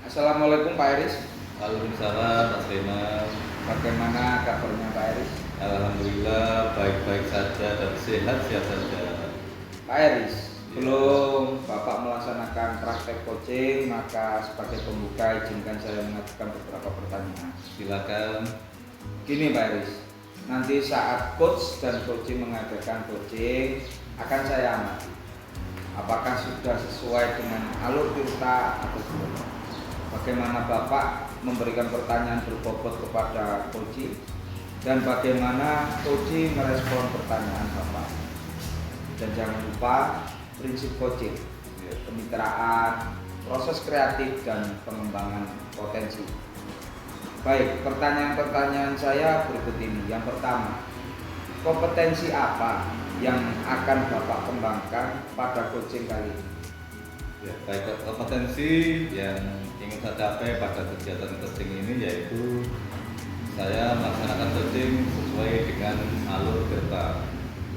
Assalamualaikum Pak Eris. Waalaikumsalam Mas Rena. Bagaimana kabarnya Pak Eris? Alhamdulillah baik-baik saja dan sehat-sehat saja. Pak Eris, Ya. sebelum Bapak melaksanakan praktek coaching, maka sebagai pembuka izinkan saya mengajukan beberapa pertanyaan. Silakan. Gini Pak Eris, nanti saat coach dan coaching mengadakan coaching akan saya amati apakah sudah sesuai dengan alur tirta atau belum. Bagaimana Bapak memberikan pertanyaan berbobot kepada coaching dan bagaimana coaching merespon pertanyaan Bapak. Dan jangan lupa prinsip coaching, kemitraan, proses kreatif dan pengembangan potensi. Baik, pertanyaan-pertanyaan saya berikut ini. Yang pertama, kompetensi apa yang akan Bapak kembangkan pada coaching kali ini? Ya, baik, kompetensi yang ingin saya capai pada kegiatan coaching ini yaitu saya melaksanakan coaching sesuai dengan alur tirta.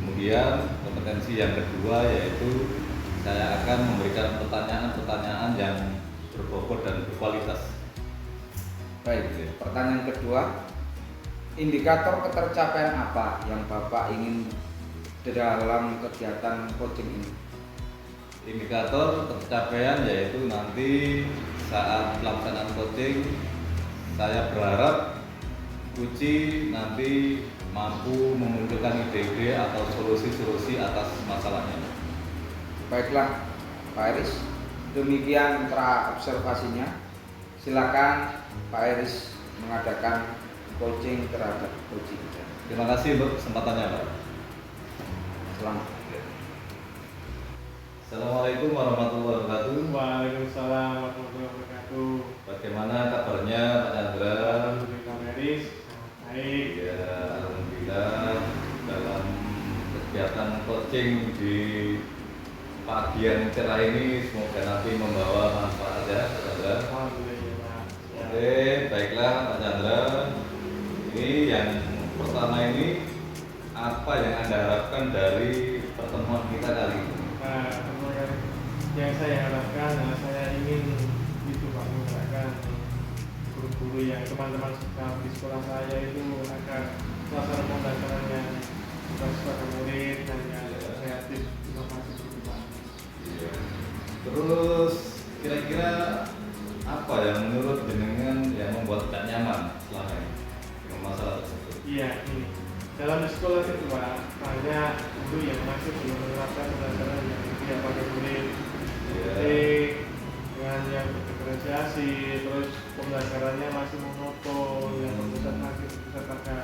Kemudian kompetensi yang kedua yaitu saya akan memberikan pertanyaan-pertanyaan yang berbobot dan berkualitas. Baik, pertanyaan kedua, indikator ketercapaian apa yang Bapak ingin di dalam kegiatan coaching ini? Indikator pencapaian yaitu nanti saat pelaksanaan coaching saya berharap Uci nanti mampu memunculkan ide-ide atau solusi-solusi atas masalahnya. Baiklah Pak Eris, demikian pra observasinya. Silakan Pak Eris mengadakan coaching terhadap coaching. Terima kasih untuk kesempatannya, Pak. Selamat. Assalamualaikum warahmatullahi wabarakatuh. Waalaikumsalam warahmatullahi wabarakatuh. Bagaimana kabarnya Pak Chandra? Alhamdulillah Meris, baik. Ya, alhamdulillah dalam kegiatan coaching di pagi yang cerah ini semoga nanti membawa manfaat ya, Pak Chandra. Alhamdulillah. Ya. Oke, baiklah Pak Chandra. Ini yang pertama ini apa yang Anda harapkan dari pertemuan kita kali ini? Nah, kemudian yang saya harapkan adalah saya ingin itu Pak menggerakkan guru-guru yang teman-teman di sekolah saya itu agar suasana pembelajaran yang kepada murid dan yang kreatif inovasi berkembang. Iya. Terus kira-kira apa yang menurut jenengan yang membuat tidak nyaman selama ini dengan masalah tersebut? Iya, ini dalam sekolah itu Pak, banyak guru yang masih belum menerapkan pembelajaran yang tidak pakai murid, seperti dengan yang berdiferensiasi, terus pembelajarannya masih monoton, yang berpusat masih berpusat pada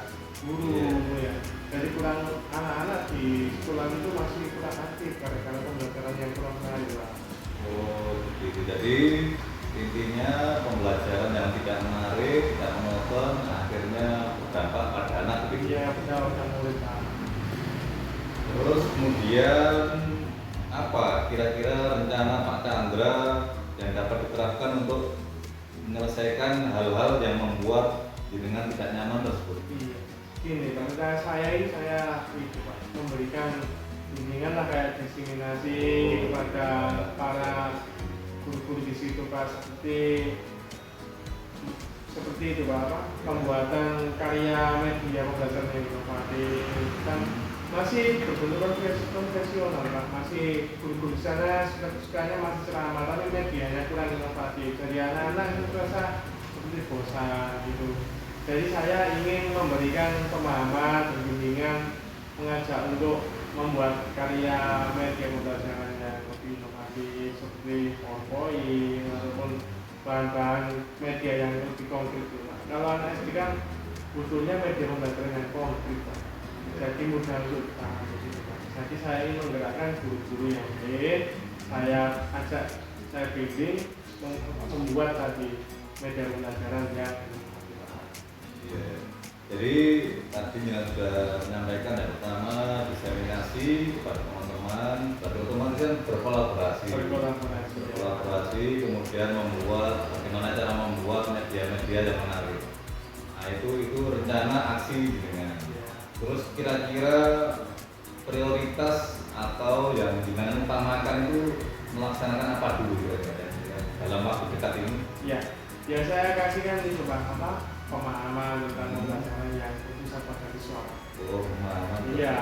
guru, ya. Jadi kurang anak-anak di sekolah itu masih kurang aktif karena pembelajaran yang kurang baik Pak. Oh, begitu. Jadi intinya pembelajaran yang tidak menarik, tidak monoton, akhirnya berdampak pada anak begitu. Iya, benar pada murid Pak. Terus kemudian apa kira-kira rencana Pak Chandra yang dapat diterapkan untuk menyelesaikan hal-hal yang membuat jenengan tidak nyaman tersebut? Iya, gini karena saya ini itu Pak, memberikan bimbingan lah kayak diseminasi kepada para guru-guru di situ Pak, seperti itu Pak, pembuatan karya media pembelajaran yang inovatif kan masih berbentuk konvensional Pak, masih guru-guru di sana sukanya masih ceramah tapi medianya kurang inovatif, jadi anak-anak itu terasa seperti bosan gitu. Jadi saya ingin memberikan pemahaman dan bimbingan, mengajak untuk membuat karya media pembelajaran yang lebih inovatif seperti PowerPoint ataupun bahan-bahan media yang lebih konkret. Kalau anak SD kan butuhnya media pembelajaran yang konkret, jadi mudah untuk dipahami. Jadi saya ingin menggerakkan guru-guru yang lain, saya ajak, saya bimbing membuat tadi media pembelajaran yang Iya. Jadi tadi yang sudah menyampaikan yang pertama diseminasi kepada teman-teman, pada otomatis kan berkolaborasi, kemudian membuat bagaimana cara membuat media-media yang menarik. Nah itu rencana aksi dengan. Terus kira-kira prioritas atau yang dengan utamakan itu melaksanakan apa dulu kira-kira dalam waktu dekat singkat ini. Ya, ya saya kasihkan ini Pak, apa pemahaman tentang pembelajaran yang bisa pada siswa. Oh, pemahaman. Iya.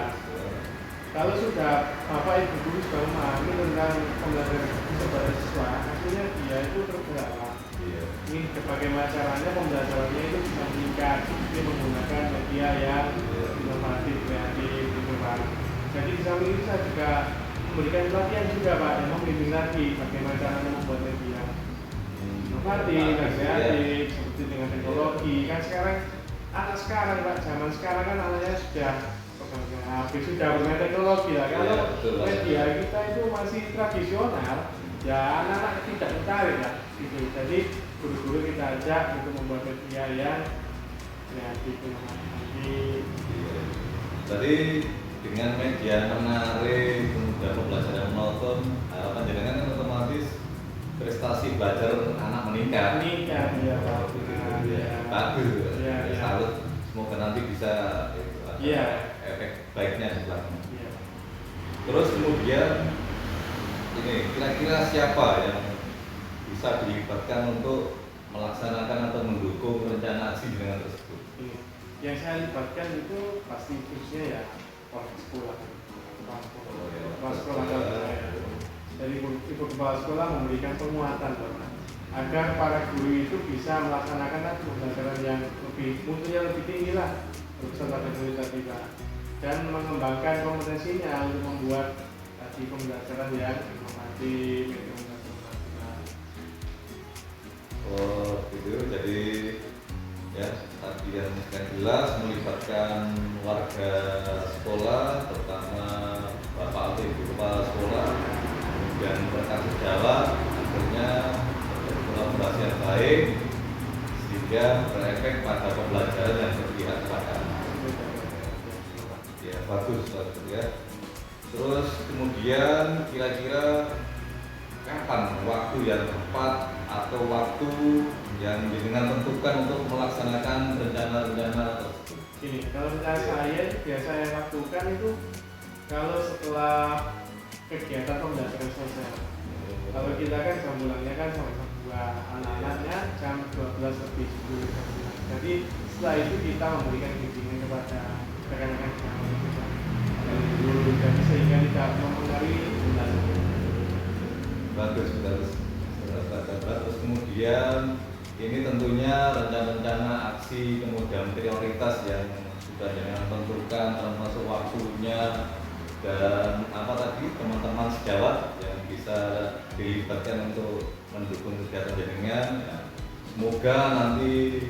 Kalau sudah Bapak Ibu guru sudah memahami tentang pembelajaran kepada siswa, akhirnya dia itu tergerak. Iya. Ini bagaimana caranya pembelajarannya itu bisa meningkat, ini menggunakan media yang inovatif, kreatif, gitu Pak. Jadi di samping itu saya juga memberikan pelatihan juga Pak, yang membimbing lagi bagaimana caranya membuat media inovatif dan kreatif, seperti dengan teknologi. Kan sekarang anak sekarang Pak, zaman sekarang kan anaknya sudah habis sudah bermain teknologi lah. Kalau media kita itu masih tradisional, ya anak-anak tidak tertarik lah. Gitu. Jadi guru-guru kita ajak untuk membuat media yang kreatif, inovatif. Jadi dengan media menarik, kemudian pembelajaran monoton, harapan jenengan kan otomatis prestasi belajar anak meningkat. Meningkat, ya Pak. Bagus. Ya. Salut. Semoga nanti bisa efek baiknya di belakang. Ya. Terus kemudian ini kira-kira siapa yang bisa dilibatkan untuk melaksanakan atau mendukung rencana aksi jenengan tersebut? Ini. Yang saya libatkan itu pasti khususnya ya kepala sekolah. Kepala sekolah. Dari ibu kepala sekolah memberikan penguatan Bapak, agar para guru itu bisa melaksanakan pembelajaran yang mutunya lebih tinggi lah bersama guru tadi Pak, dan mengembangkan kompetensinya untuk membuat tadi pembelajaran yang inovatif. Oh gitu, jadi ya tadi yang jelas melibatkan warga sekolah, terutama Bapak atau Ibu Kepala Sekolah, dan bertanggung jawab, akhirnya kolaborasi yang baik sehingga berefek pada pembelajaran yang berpihak kepada anak. Ya bagus ya. Terus kemudian kira-kira kapan waktu yang tepat atau waktu yang dengan tentukan untuk melaksanakan rencana-rencana tersebut? Ini kalau rencana saya biasa yang lakukan itu kalau setelah kegiatan pembelajaran selesai. Kalau kita kan jam pulangnya kan sama dua anak-anaknya jam 12 lebih 10. Jadi setelah itu kita memberikan bimbingan kepada rekan-rekan kita. Jadi sehingga tidak mempengaruhi pembelajaran. Bagus. Terus kemudian ini tentunya rencana-rencana aksi kemudian prioritas yang sudah jangan tentukan termasuk waktunya dan apa tadi teman-teman sejawat yang bisa dilibatkan untuk mendukung kegiatan jenengan ya. Semoga nanti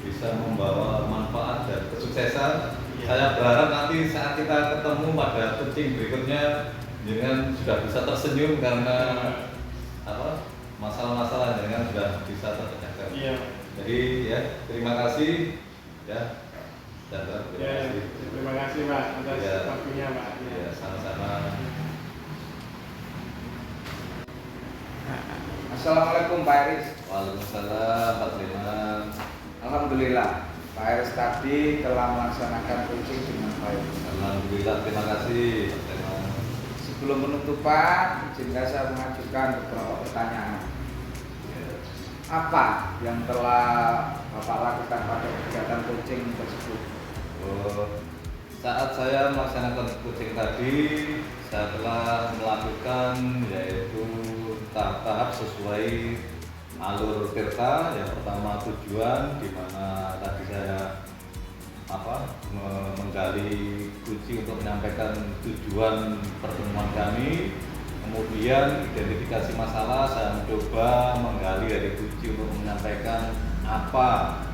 bisa membawa manfaat dan kesuksesan. Saya berharap nanti saat kita ketemu pada coaching berikutnya jenengan sudah bisa tersenyum karena apa masalah-masalah jenengan sudah bisa terpecahkan. Iya. Jadi ya terima kasih ya. Terima kasih Pak atas waktunya Pak. Ya, sama-sama. Assalamualaikum Pak Iris. Waalaikumsalam Pak Triman. Alhamdulillah Pak Iris tadi telah melaksanakan coaching dengan baik. Alhamdulillah, terima kasih Pak Triman. Sebelum penutupan, izinkan saya mengajukan beberapa pertanyaan. Apa yang telah Bapak lakukan pada kegiatan coaching tersebut? Saat saya melaksanakan coaching tadi, saya telah melakukan yaitu tahap-tahap sesuai alur Tirta. Yang pertama tujuan, di mana tadi saya menggali kunci untuk menyampaikan tujuan pertemuan kami. Kemudian identifikasi masalah, saya mencoba menggali dari kunci untuk menyampaikan apa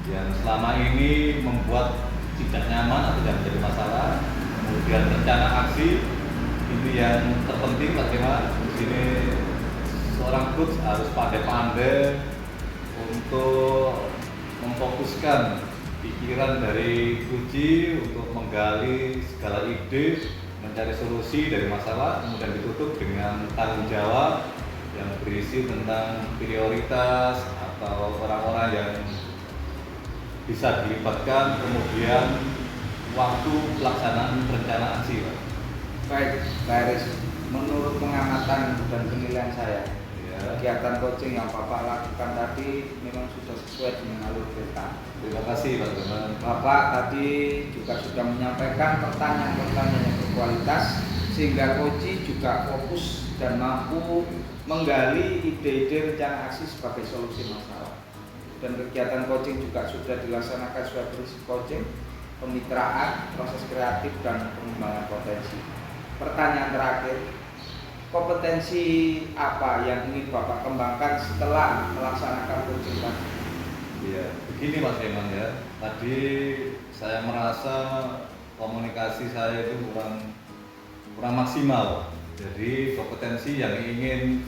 yang selama ini membuat tidak nyaman atau tidak menjadi masalah. Kemudian rencana aksi, ini yang terpenting bagaimana di sini seorang coach harus pandai-pandai untuk memfokuskan pikiran dari kunci untuk menggali segala ide, mencari solusi dari masalah, kemudian ditutup dengan tanggung jawab yang berisi tentang prioritas atau orang-orang yang bisa dilibatkan, kemudian waktu pelaksanaan rencana aksi. Baik, Pak Iris, menurut pengamatan dan penilaian saya, Ya. Ya. Kegiatan coaching yang Bapak lakukan tadi memang sudah sesuai dengan alur cerita. Terima kasih Pak Firman. Bapak tadi juga sudah menyampaikan pertanyaan-pertanyaan yang berkualitas sehingga coaching juga fokus dan mampu menggali ide-ide rencana aksi sebagai solusi masalah. Dan kegiatan coaching juga sudah dilaksanakan sesuai prinsip coaching, kemitraan, proses kreatif, dan pengembangan potensi. Pertanyaan terakhir, kompetensi apa yang ingin Bapak kembangkan setelah melaksanakan coaching tadi? Iya, begini Mas Firman ya. Tadi saya merasa komunikasi saya itu kurang maksimal. Jadi kompetensi yang ingin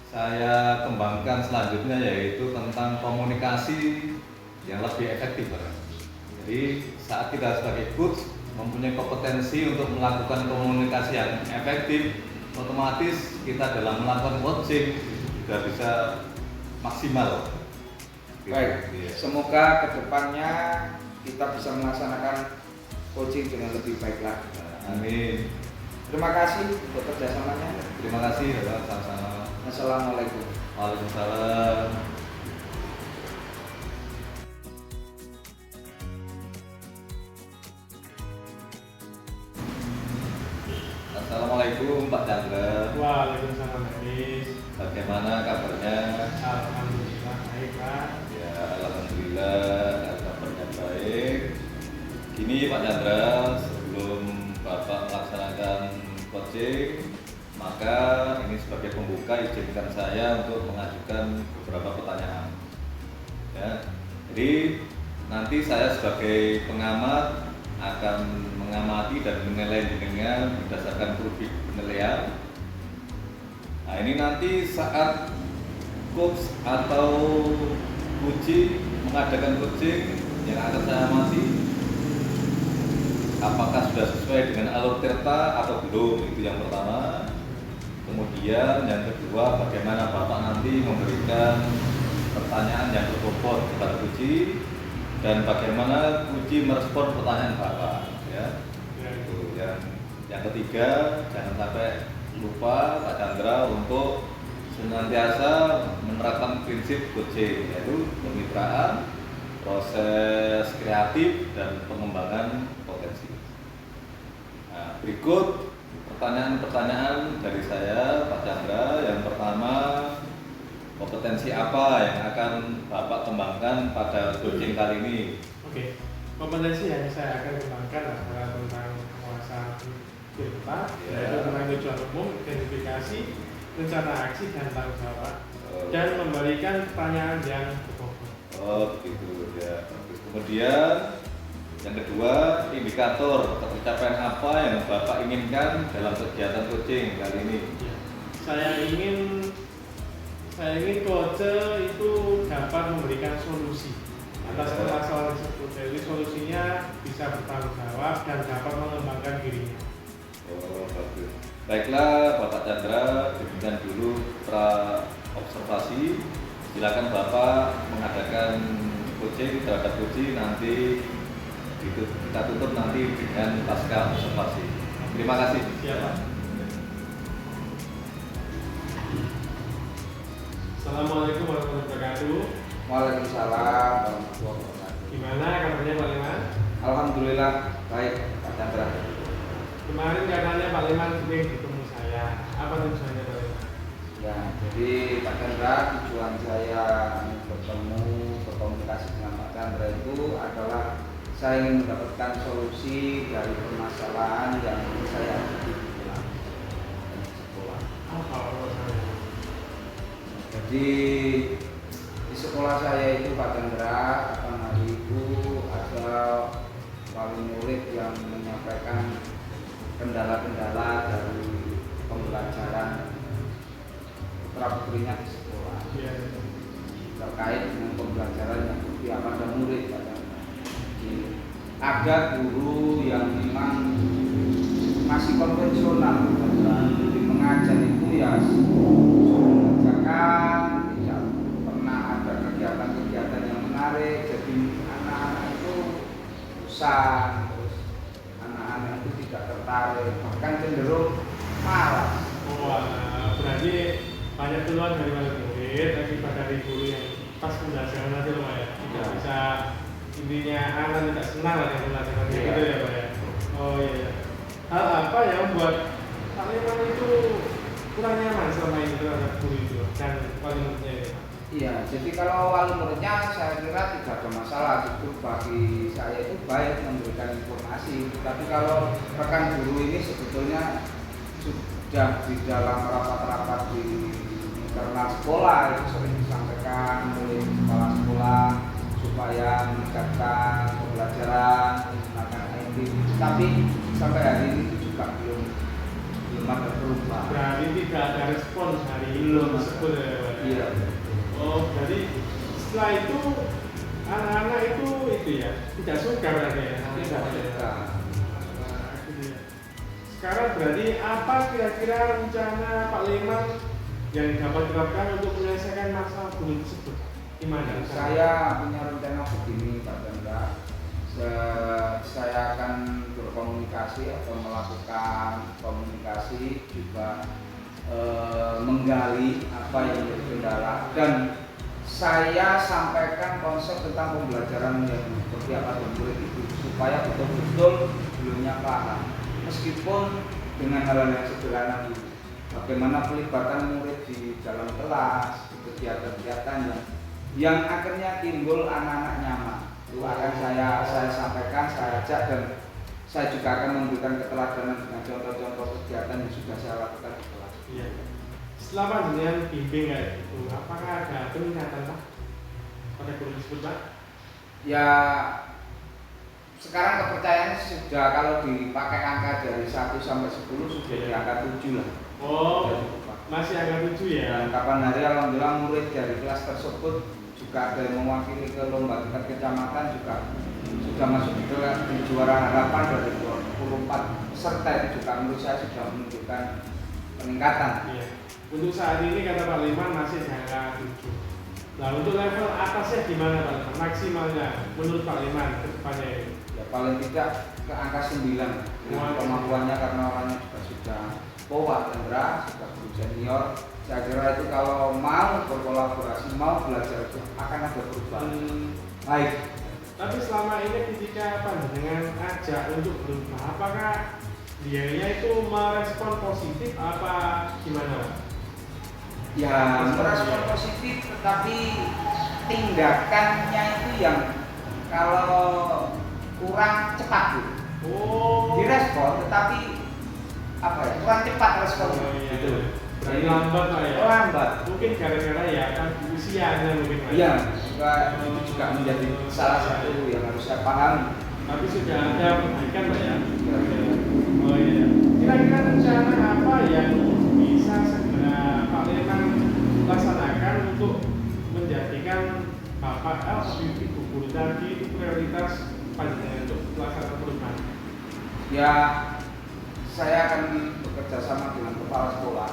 saya kembangkan selanjutnya yaitu tentang komunikasi yang lebih efektif. Jadi saat kita sebagai coach mempunyai kompetensi untuk melakukan komunikasi yang efektif, otomatis kita dalam melakukan coaching juga bisa maksimal. Baik, Iya. semoga kedepannya kita bisa melaksanakan coaching dengan lebih baik lagi. Amin. Terima kasih untuk kerjasamanya. Terima kasih Bapak, sama-sama. Assalamualaikum. Waalaikumsalam. Assalamualaikum Pak Chandra. Waalaikumsalam Hafiz. Bagaimana kabarnya? Alhamdulillah baik Pak. Ya, alhamdulillah kabarnya baik. Gini Pak Chandra, sebelum Bapak melaksanakan coaching, maka ini sebagai pembuka izinkan saya untuk mengajukan beberapa pertanyaan. Ya, jadi nanti saya sebagai pengamat akan mengamati dan menilai dengan berdasarkan rubrik penilaian. Nah, ini nanti saat coach atau uji mengadakan coaching yang akan saya amati, apakah sudah sesuai dengan alur tirta atau belum, itu yang pertama. Kemudian yang kedua, bagaimana Bapak nanti memberikan pertanyaan yang berbobot kepada uji dan bagaimana uji merespon pertanyaan Bapak, ya. Ya, Itu yang ketiga, jangan sampai lupa Pak Chandra untuk senantiasa menerapkan prinsip coaching, yaitu kemitraan, proses kreatif, dan pengembangan potensi. Nah, berikut pertanyaan-pertanyaan dari saya Pak Chandra. Yang pertama, kompetensi apa yang akan Bapak kembangkan pada coaching kali ini? Oke, kompetensi yang saya akan kembangkan adalah tentang penguasaan data, Ya. yaitu tentang tujuan umum, identifikasi, rencana aksi, dan tanggung jawab, dan memberikan pertanyaan yang berbobot. Oh begitu ya. Kemudian yang kedua, indikator pencapaian apa yang Bapak inginkan dalam kegiatan coaching kali ini? Ya. Saya ingin coach itu dapat memberikan solusi atas Ya. permasalahan tersebut. Jadi solusinya bisa bertanggung jawab dan dapat mengembangkan dirinya. Oh bagus. Baiklah Bapak Chandra, demikian dulu pra observasi. Silakan Bapak mengadakan coaching terhadap uji, nanti kita tutup nanti dengan pasca observasi. Terima kasih. Siapa? Assalamualaikum warahmatullahi wabarakatuh. Waalaikumsalam warahmatullahi wabarakatuh. Gimana kabarnya Pak Leman? Alhamdulillah baik Pak Chandra. Kemarin katanya Pak Leman sering ketemu saya. Apa tujuannya Pak Leman? Ya, jadi Pak Chandra, tujuan saya berkomunikasi dengan Pak Chandra itu adalah saya ingin mendapatkan solusi dari permasalahan yang saya hadapi di sekolah. Apa urusannya? Jadi di sekolah saya itu Pak Chandra, hari itu ada wali murid yang menyampaikan kendala-kendala dari pembelajaran putra putrinya di sekolah Iya. terkait dengan pembelajaran yang berpihak pada murid. Pak Chandra. Jadi, ada guru yang memang masih konvensional, jadi mengajar itu ya mengerjakan, tidak pernah ada kegiatan-kegiatan yang menarik, jadi anak-anak itu bosan, terus anak-anak itu tidak tertarik, bahkan cenderung malas. Oh, berarti banyak keluhan dari wali murid akibat dari guru yang pas pembelajaran nanti loh Pak ya, tidak Ya. bisa, intinya anak tidak senang lah dengan pembelajaran Iya. gitu ya Pak ya. Oh iya, iya. Hal apa yang membuat Pak Leman itu kurang nyaman selama ini terhadap guru itu dan wali muridnya ini Pak? Iya, jadi kalau wali muridnya saya kira tidak ada masalah, justru bagi saya itu baik memberikan informasi. Tapi kalau rekan guru ini sebetulnya sudah di dalam rapat-rapat di internal sekolah itu sering disampaikan oleh kepala sekolah supaya meningkatkan pembelajaran, menggunakan IT. Tapi sampai hari ini itu juga belum ada perubahan. Berarti tidak ada respon hari ini Belum ada. tersebut ya Pak? Iya. Oh, jadi setelah itu anak-anak itu ya tidak suka berarti ya? Tidak suka. Nah, gitu ya. Sekarang berarti apa kira-kira rencana Pak Leman yang dapat diterapkan untuk menyelesaikan masalah gunung tersebut? Gimana? Saya punya rencana begini Pak Chandra. Saya akan berkomunikasi atau melakukan komunikasi juga menggali apa yang menjadi kendala dan saya sampaikan konsep tentang pembelajaran yang seperti apa dan murid itu supaya betul-betul beliaunya paham meskipun dengan hal-hal yang sederhana dulu bagaimana pelibatan murid di dalam kelas di kegiatan-kegiatan yang akhirnya timbul anak-anak nyaman itu akan saya sampaikan, saya ajak dan saya juga akan memberikan keteladanan dengan contoh-contoh kegiatan yang sudah saya lakukan di kelas. Iya. Setelah panjenengan bimbing kayak itu, apakah ada peningkatan Pak pada guru tersebut Pak? Ya sekarang kepercayaannya sudah kalau dipakai angka dari 1 sampai 10 sudah di angka 7 lah. Oh, Sudah cukup, Pak. masih angka 7 ya? Dan kapan hari alhamdulillah murid dari kelas tersebut juga ada yang mewakili ke lomba tingkat kecamatan juga sudah masuk di juara harapan dari 24 peserta itu juga menurut saya sudah menunjukkan peningkatan. Iya. Untuk saat ini kata Pak Leman masih di angka 7. Nah untuk level atasnya gimana Pak Leman? Maksimalnya menurut Pak Leman ke depannya ini? Ya paling tidak ke angka 9 dengan kemampuannya karena orangnya juga sudah Pak Chandra, sudah guru senior. Saya kira itu kalau mau berkolaborasi, mau belajar itu akan ada perubahan. Baik. Tapi selama ini ketika panjenengan ajak untuk berubah, apakah dianya itu merespon positif apa gimana Pak? Ya merespon positif tetapi tindakannya itu yang kalau kurang cepat gitu. Oh, Direspon tetapi apa ya kurang cepat responnya oh, iya. gitu. Berarti lambat Pak ya? Lambat. Mungkin gara-gara ya kan usianya mungkin Pak. Iya, itu juga menjadi salah satu yang harus saya pahami. Tapi sudah ada perbaikan Pak ya? Ya. Oh iya. Kira-kira rencana apa yang bisa segera Pak Leman laksanakan untuk menjadikan Bapak Ibu guru tadi itu prioritas panjenengan untuk pelaksanaan perubahan? Ya, saya akan bekerja sama dengan kepala sekolah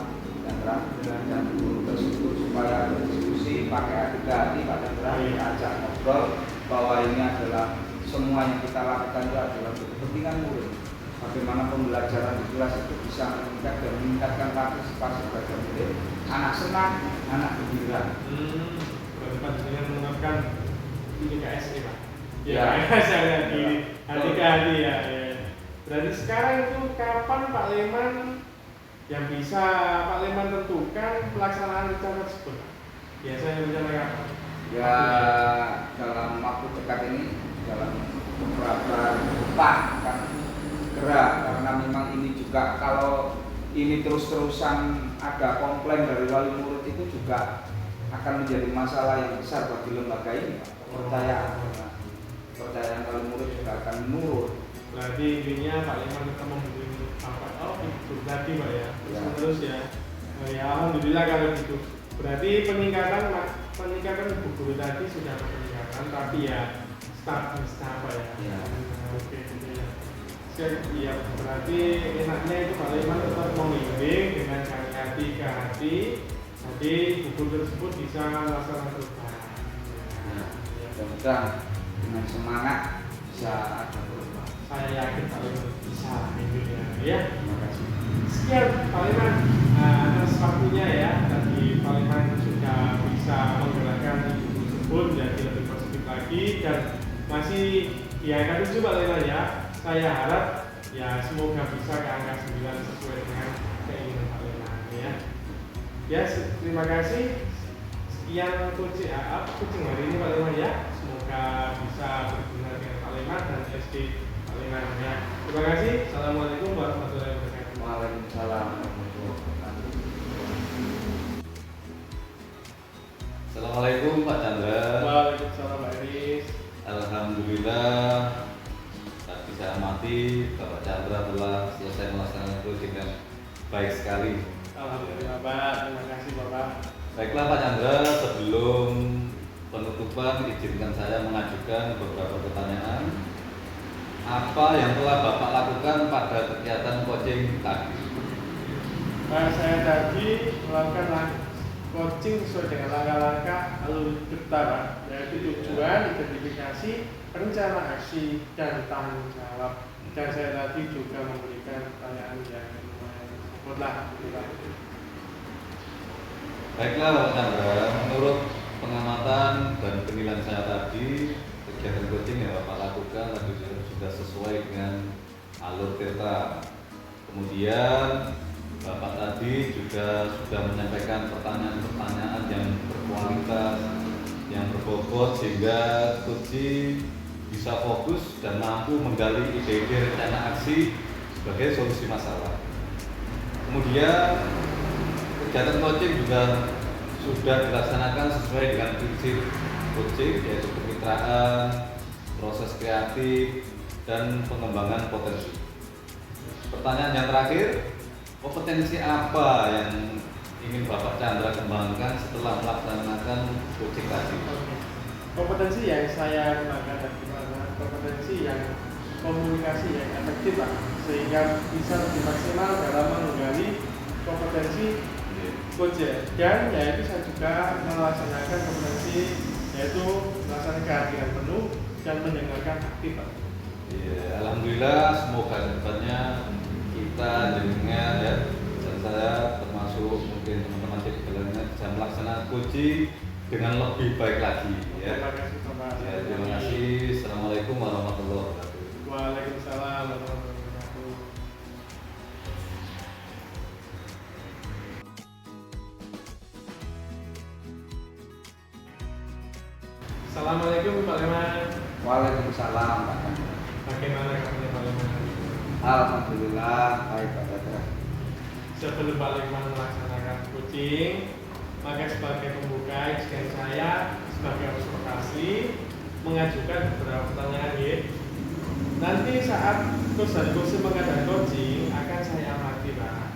dan guru tersebut supaya ada diskusi pakai adik-adik Pak Chandra kita ajak ngobrol bahwa ini adalah semua yang kita lakukan itu adalah untuk kepentingan murid. Bagaimana pembelajaran di kelas itu bisa meningkat dan meningkatkan partisipasi belajar murid, anak senang, anak gembira. Berarti panjenengan menerapkan ini KSE Pak? Ya. Saya lihat di adik-adik ya. Berarti sekarang itu kapan Pak Leman yang bisa Pak Leman tentukan pelaksanaan rencana tersebut? Biasanya rencana kapan? Ya dalam waktu dekat ini dalam beberapa depan akan gerak karena memang ini juga kalau ini terus-terusan ada komplain dari wali murid itu juga akan menjadi masalah yang besar bagi lembaga ini Pak. Kepercayaan wali murid juga akan menurun. Berarti intinya Pak Leman akan memberi apa? Oh, itu tadi Pak ya. Ya. Terus ya. Oh, ya alhamdulillah kalau gitu. Berarti peningkatan ibu guru tadi sudah ada peningkatan, tapi ya start apa ya? Ya. Oke, gitu ya. Iya, berarti enaknya itu Pak Leman tetap membimbing dengan hati ke hati. Jadi ibu guru tersebut bisa melaksanakan perubahan. Mudah-mudahan dengan semangat bisa ada perubahan. saya yakin Pak Leman bisa intinya ya. Terima kasih. Sekian Pak Leman atas waktunya ya. Tadi Pak Leman sudah bisa menggerakkan ibu tersebut menjadi lebih positif lagi dan masih akan tuju Pak Leman ya. Saya harap ya semoga bisa ke angka 9 sesuai dengan keinginan Pak Leman ya. Ya, terima kasih. Sekian coaching hari ini Pak Leman ya. Semoga bisa berguna dengan Pak Leman dan SD Pak Leman ya. Terima kasih. Assalamualaikum warahmatullahi wabarakatuh. Waalaikumsalam warahmatullahi wabarakatuh. Assalamualaikum Pak Chandra. Waalaikumsalam Pak Iris. Alhamdulillah tadi saya amati Bapak Chandra telah selesai melaksanakan coaching dengan baik sekali. Alhamdulillah Pak. Terima kasih Bapak. Baiklah Pak Chandra, sebelum penutupan izinkan saya mengajukan beberapa pertanyaan. Apa yang telah Bapak lakukan pada kegiatan coaching tadi? Saya tadi melakukan coaching sesuai dengan langkah-langkah alur kita Pak, yaitu tujuan, identifikasi, rencana aksi, dan tanggung jawab. Dan saya tadi juga memberikan pertanyaan yang lumayan tersebutlah gitu Pak. Baiklah Pak Chandra, menurut pengamatan dan penilaian saya tadi, kegiatan coaching yang Bapak lakukan tadi sudah sesuai dengan alur Tirta. Kemudian Bapak tadi juga sudah menyampaikan pertanyaan-pertanyaan yang berkualitas, yang berbobot sehingga coaching bisa fokus dan mampu menggali ide-ide rencana aksi sebagai solusi masalah. Kemudian kegiatan coaching juga sudah dilaksanakan sesuai dengan prinsip coaching, yaitu kemitraan, proses kreatif, dan pengembangan potensi. Pertanyaan yang terakhir, kompetensi apa yang ingin Bapak Chandra kembangkan setelah melaksanakan coaching tadi? Kompetensi yang saya gunakan adalah kompetensi yang komunikasi yang efektif Pak, sehingga bisa lebih maksimal dalam menggali kompetensi coaching. Dan yaitu saya juga melaksanakan kompetensi yaitu melaksanakan kehadiran penuh dan mendengarkan aktif Pak. Ya, alhamdulillah semoga kedepannya kita dengan ya dan saya termasuk mungkin teman-teman di dalamnya bisa melaksanakan coaching dengan lebih baik lagi ya. Terima kasih Bapak. Ya, terima kasih. Assalamualaikum warahmatullahi wabarakatuh. Waalaikumsalam warahmatullahi wabarakatuh. Assalamualaikum Pak Leman. Waalaikumsalam Pak Chandra. Bagaimana kabarnya Pak Leman? Alhamdulillah baik Pak Chandra. Sebelum Pak Leman melaksanakan coaching, maka sebagai pembuka izinkan saya sebagai observasi mengajukan beberapa pertanyaan ya. Nanti saat kursus mengadakan coaching akan saya amati Pak,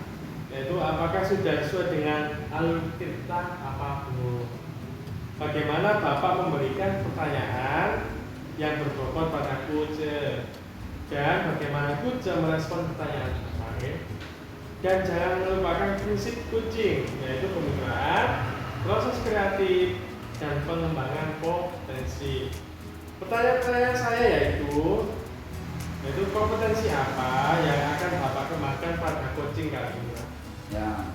yaitu apakah sudah sesuai dengan alur Tirta apa belum. Bagaimana Bapak memberikan pertanyaan yang berbobot pada coach dan bagaimana coach merespon pertanyaan Bapak. Dan jangan melupakan prinsip coaching, yaitu kemitraan, proses kreatif, dan pengembangan potensi. Pertanyaan-pertanyaan saya yaitu kompetensi apa yang akan Bapak kembangkan pada coaching kali ini? Ya,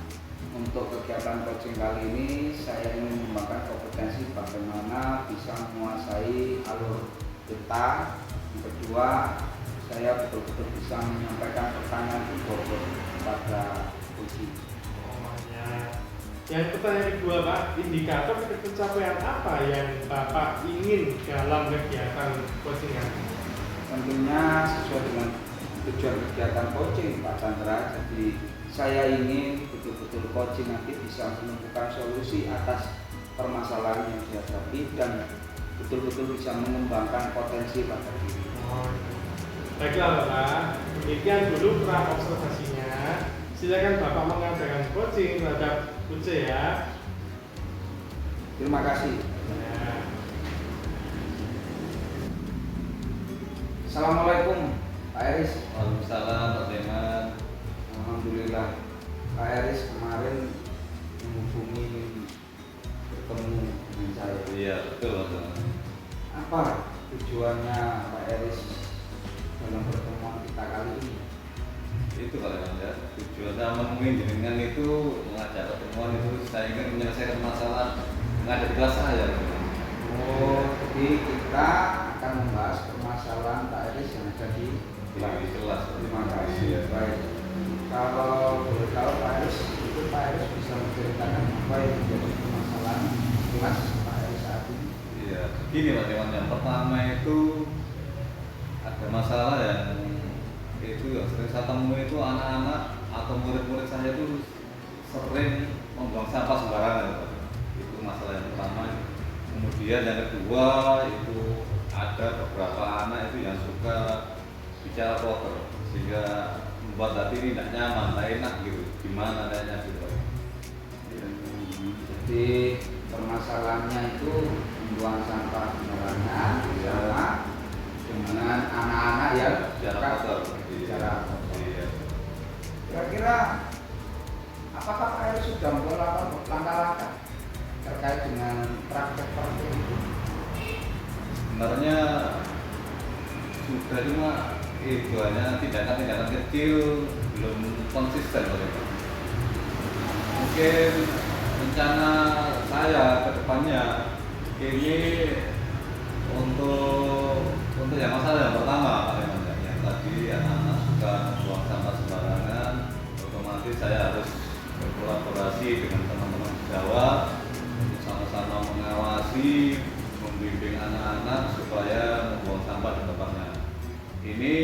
untuk kegiatan coaching kali ini saya ingin mengembangkan kompetensi bagaimana bisa menguasai alur kita. Yang kedua, saya betul-betul bisa menyampaikan pertanyaan itu bobot pada coaching. Yang pertanyaan kedua Pak, indikator pencapaian apa yang Bapak ingin dalam kegiatan coaching ini? Tentunya sesuai dengan tujuan kegiatan coaching Pak Chandra. Jadi saya ingin betul-betul coaching nanti bisa menemukan solusi atas permasalahan yang dihadapi dan betul-betul bisa mengembangkan potensi pada diri. Baiklah Bapak, demikian dulu pra observasinya. Silakan Bapak mengadakan coaching terhadap coach ya. Terima kasih. Ya. Assalamualaikum Pak Eris. Waalaikumsalam Pak Teman. Alhamdulillah Pak Eris kemarin menghubungi bertemu dengan saya. Iya betul Pak Teman. Apa tujuannya Pak Eris dalam pertemuan kita kali ini? Itu kalau ya, tujuan saya menemui jenengan itu mengajak pertemuan itu saya ingin menyelesaikan masalah yang ada di kelas saya. Oh, jadi kita akan membahas permasalahan Pak Eris yang ada di Di kelas. Terima kasih. Iya. Baik. Kalau boleh tahu Pak Eris, itu Pak Eris bisa menceritakan apa yang menjadi permasalahan kelas Pak Eris saat ini? Iya, begini Pak Dewan, yang pertama itu ada masalah yang itu yang sering saya temui itu anak-anak atau murid-murid saya itu sering membuang sampah sembarangan Pak. Itu masalah yang pertama. Kemudian yang kedua itu ada beberapa anak itu yang suka bicara kotor sehingga membuat hati ini tidak nyaman, tidak enak gitu. Gimana adanya gitu Pak? Jadi permasalahannya itu membuang sampah sembarangan sama dengan anak-anak yang Bicara kotor. bicara kotor. Iya. Kira-kira apakah Pak Eris sudah melakukan langkah-langkah terkait dengan praktek seperti itu? Sebenarnya sudah, cuma itu hanya tindakan-tindakan kecil, belum konsisten oleh Pak. Mungkin rencana saya ke depannya ini untuk yang masalah yang pertama Pak Leman, yang tadi anak-anak suka buang sampah sembarangan, otomatis saya harus berkolaborasi dengan teman-teman sejawat untuk sama-sama mengawasi, membimbing anak-anak supaya membuang sampah di tempatnya. Ini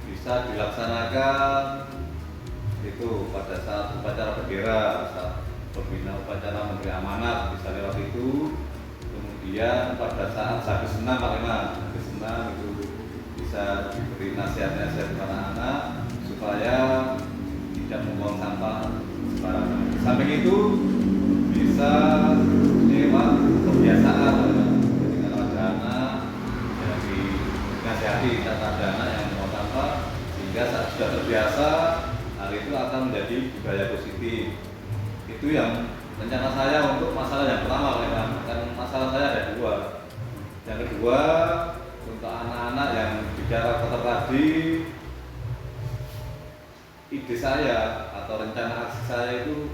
bisa dilaksanakan itu pada saat upacara bendera, saat pembina upacara Menteri Amanat bisa lewat itu. Kemudian pada saat habis senam Pak Leman, habis senam itu bisa diberi nasihat-nasihat kepada anak supaya tidak membuang sampah sembarangan. Samping itu bisa lewat kebiasaan Pak Leman. Jadi kalau ada anak yang dinasihati, ada anak yang membuang sampah, sehingga saat sudah terbiasa hal itu akan menjadi budaya positif. Itu yang rencana saya untuk masalah yang pertama Pak Leman. Kan masalah saya ada dua. Yang kedua untuk anak-anak yang bicara kotor tadi, ide saya atau rencana aksi saya itu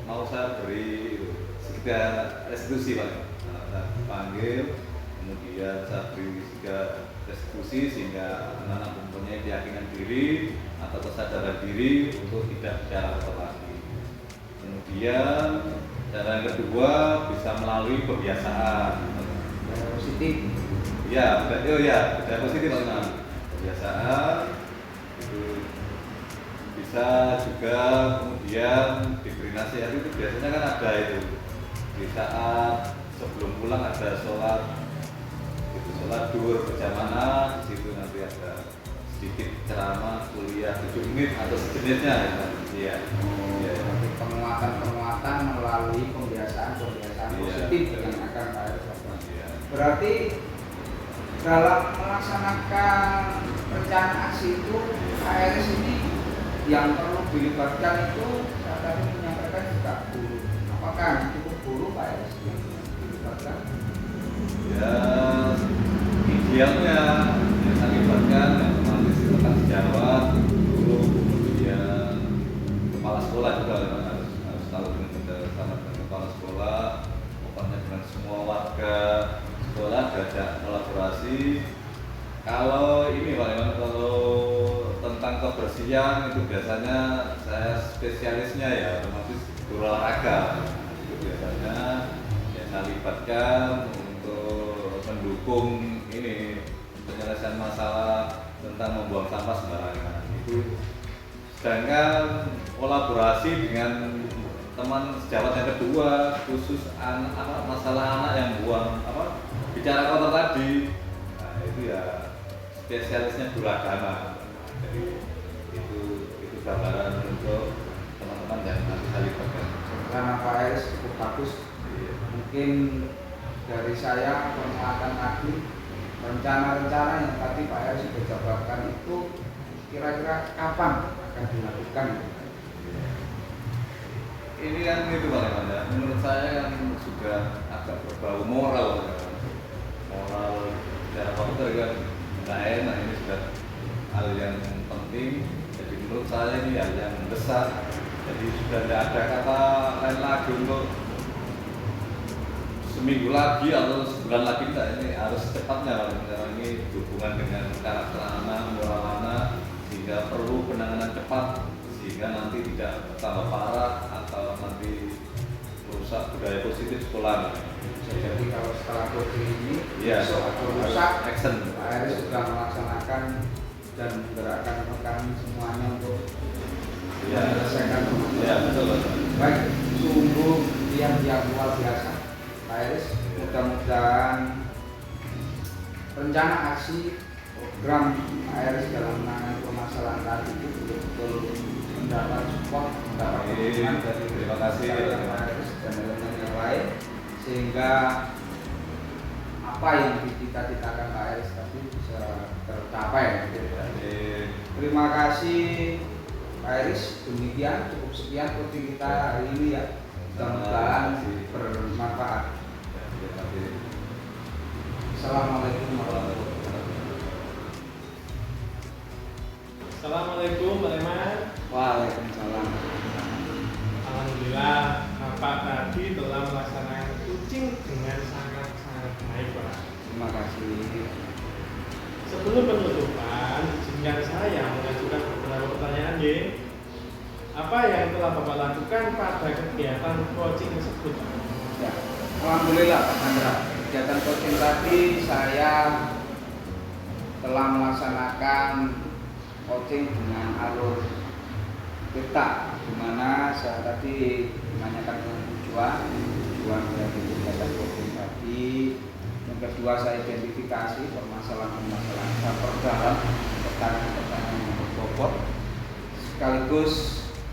mau saya beri sekitar restitusi Pak Leman. Saya panggil, kemudian saya beri sekitar restitusi sehingga anak-anak mempunyai keyakinan diri atau kesadaran diri untuk tidak bicara kotor lagi. Kemudian cara yang kedua bisa melalui kebiasaan Positif. ya, budaya positif Pak Leman. Kebiasaan itu bisa juga kemudian diberi nasihat itu biasanya kan ada itu di saat sebelum pulang ada sholat itu sholat duhur berjamaah, di situ nanti ada sedikit ceramah kuliah 7 menit atau sejenisnya ya. Iya. Iya. Jadi penguatan-penguatan melalui kebiasaan-kebiasaan Iya. positif yang akan Pak Eris lakukan. Iya. Berarti dalam melaksanakan rencana aksi itu Pak Eris ini yang perlu dilibatkan itu saya tadi menyampaikan juga guru. Apakah cukup guru Pak Eris yang dilibatkan? Ya, idealnya bisa libatkan yang otomatis rekan sejawat, guru, kemudian kepala sekolah juga harus tahu dengan bersama dengan kepala sekolah, pokoknya dengan semua warga sekolah diajak kolaborasi. Kalau ini Pak Leman, kalau tentang kebersihan itu biasanya saya spesialisnya ya otomatis guru olahraga. Itu biasanya ya saya libatkan untuk mendukung ini penyelesaian masalah tentang membuang sampah sembarangan itu. Sedangkan kolaborasi dengan teman sejawat yang kedua khusus masalah anak yang buang bicara kotor tadi, nah itu ya spesialisnya guru agama. Jadi itu gambaran untuk teman-teman yang nanti saya libatkan. Karena Pak Eris cukup bagus. Mungkin dari saya penguatan lagi rencana-rencana yang tadi Pak Eris sudah jabarkan itu kira-kira kapan akan dilakukan? Ini kan itu Pak Leman ya, menurut saya kan sudah agak berbau moral secara kotor kan nggak enak, ini sudah hal yang penting. Jadi menurut saya ini hal yang besar. Jadi sudah tidak ada kata lain lagi untuk seminggu lagi atau sebulan lagi, tidak, ini harus cepatnya. Karena ini hubungan dengan karakter anak, moral anak, sehingga perlu penanganan cepat sehingga nanti tidak tambah parah atau nanti rusak budaya positif sekolah. Jadi kalau setelah coaching ini Iya, besok atau rusak, action. Pak Aris sudah melaksanakan dan menggerakkan rekan semuanya untuk Iya. menyelesaikan permasalahan. Iya, betul. Baik, sungguh yang luar biasa, Pak Aris. Mudah-mudahan rencana aksi program Pak Aris dalam menangani permasalahan tadi itu betul-betul mendapat support, mendapat dukungan dari Terima kasih. Pak Aris dan elemen yang lain, sehingga apa yang dicita-citakan Pak Aris tadi bisa tercapai. Terima kasih Pak Aris, demikian cukup sekian coaching kita hari ini ya. Mudah-mudahan bermanfaat. Terima kasih. Assalamualaikum warahmatullahi wabarakatuh. Assalamualaikum Pak Leman. Waalaikumsalam. Alhamdulillah Bapak tadi telah melaksanakan coaching dengan sangat baik Pak. Terima kasih. Sebelum penutupan, izinkan saya mengajukan beberapa pertanyaan ya. Apa yang telah Bapak lakukan pada kegiatan coaching tersebut? Ya, alhamdulillah Pak Chandra. Kegiatan coaching tadi saya telah melaksanakan coaching dengan alur kita, di mana saya tadi menanyakan tentang tujuan dari kegiatan coaching tadi. Yang kedua, saya identifikasi permasalahan-permasalahan, saya perdalam pertanyaan-pertanyaan yang berbobot. Sekaligus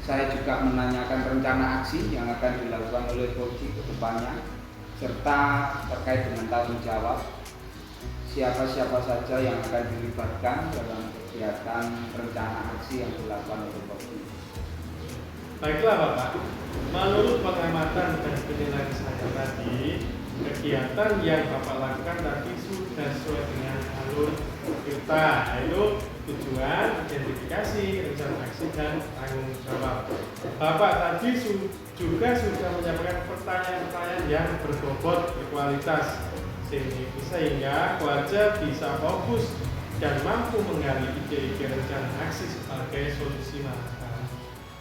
saya juga menanyakan rencana aksi yang akan dilakukan oleh coaching ke depannya, serta terkait dengan tanggung jawab siapa-siapa saja yang akan dilibatkan dalam kegiatan rencana aksi yang dilakukan oleh coaching. Baiklah Bapak, menurut pengamatan dan penilaian saya tadi, kegiatan yang Bapak lakukan tadi sudah sesuai dengan alur kita, yaitu tujuan, identifikasi, rencana aksi, dan tanggung jawab. Bapak tadi juga sudah menyampaikan pertanyaan-pertanyaan yang berbobot, berkualitas, sehingga pelajar bisa fokus dan mampu menggali ide-ide rencana aksi sebagai solusi masalah.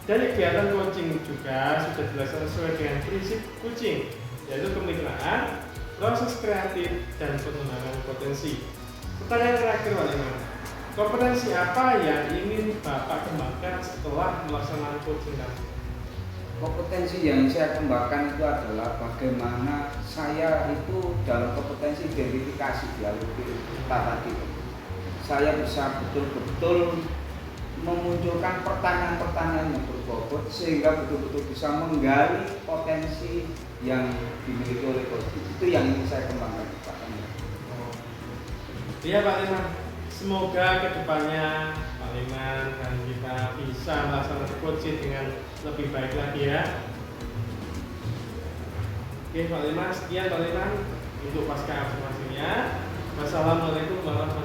Dan kegiatan coaching juga sudah dilaksanakan sesuai dengan prinsip coaching, yaitu kemitraan, proses kreatif, dan pengembangan potensi. Pertanyaan terakhir Pak Leman, kompetensi apa yang ingin Bapak kembangkan setelah melaksanakan coaching tadi? Kompetensi yang saya kembangkan itu adalah bagaimana saya itu dalam kompetensi identifikasi di alur kita tadi. Saya bisa betul-betul memunculkan pertanyaan-pertanyaan yang berbobot sehingga betul-betul bisa menggali potensi yang dimiliki oleh coaching. Itu yang ingin saya kembangkan Pak. Iya Pak Leman, semoga kedepannya Pak Leman dan kita bisa melaksanakan coaching dengan lebih baik lagi ya. Oke Pak Leman, sekian Pak Leman untuk pasca informasinya. Wassalamualaikum warahmatullahi wabarakatuh.